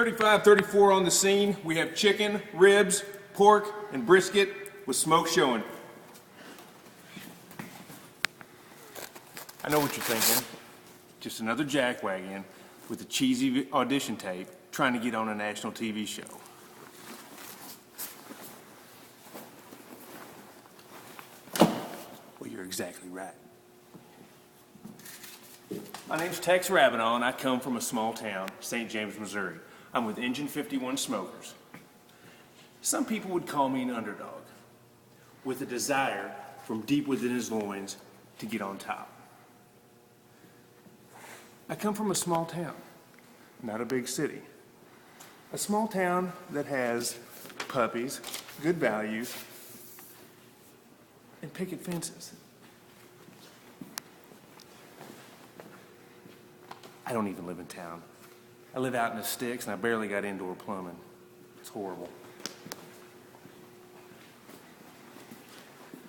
35-34 on the scene. We have chicken, ribs, pork, and brisket with smoke showing. I know what you're thinking. Just another jackwagon with a cheesy audition tape trying to get on a national TV show. Well, you're exactly right. My name's Tex Ravenel, and I come from a small town, St. James, Missouri. I'm with Engine 51 Smokers. Some people would call me an underdog, with a desire from deep within his loins to get on top. I come from a small town, not a big city. A small town that has puppies, good values, and picket fences. I don't even live in town. I live out in the sticks and I barely got indoor plumbing. It's horrible.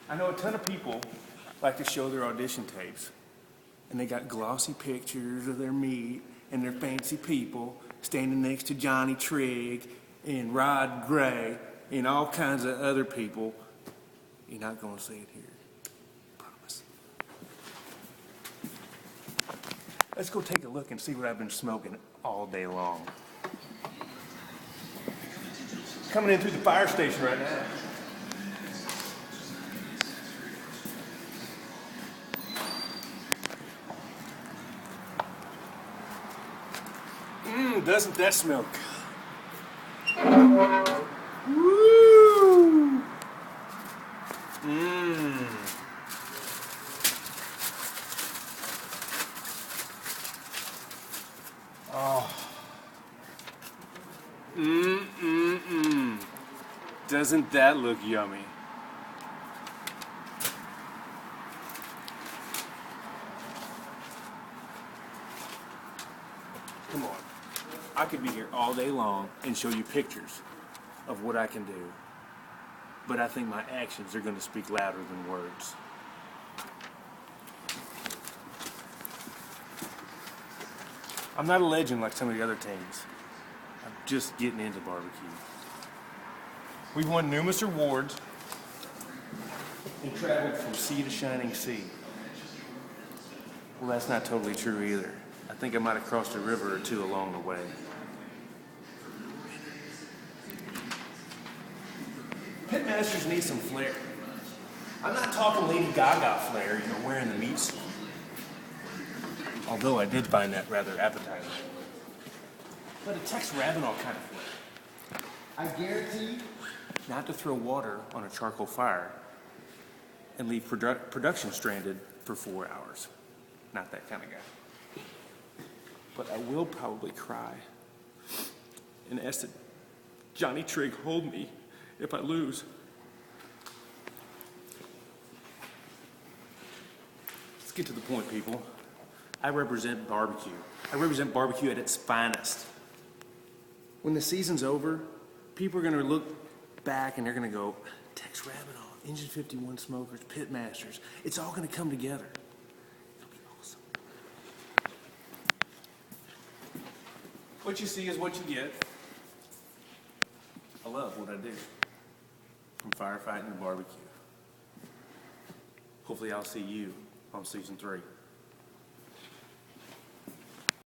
I know a ton of people like to show their audition tapes, and they got glossy pictures of their meat and their fancy people standing next to Johnny Trigg and Rod Gray and all kinds of other people. You're not gonna see it here. Promise. Let's go take a look and see what I've been smoking all day long. Coming in through the fire station right now. Doesn't that smell good? Woo! Oh. Doesn't that look yummy? Come on. I could be here all day long and show you pictures of what I can do, but I think my actions are going to speak louder than words. I'm not a legend like some of the other teams. I'm just getting into barbecue. We've won numerous awards and traveled from sea to shining sea. Well, that's not totally true either. I think I might have crossed a river or two along the way. Pitmasters need some flair. I'm not talking Lady Gaga flair, you know, wearing the meat suit. Although I did find that rather appetizing. But a Tex Ravenel kind of flair. I guarantee not to throw water on a charcoal fire and leave production stranded for 4 hours. Not that kind of guy. But I will probably cry and ask that Johnny Trigg hold me if I lose. Let's get to the point, people. I represent barbecue. I represent barbecue at its finest. When the season's over, people are gonna look back and they're gonna go, Tex Ravenel, Engine 51 Smokers, Pitmasters. It's all gonna come together. It'll be awesome. What you see is what you get. I love what I do. From firefighting to barbecue. Hopefully I'll see you on season 3.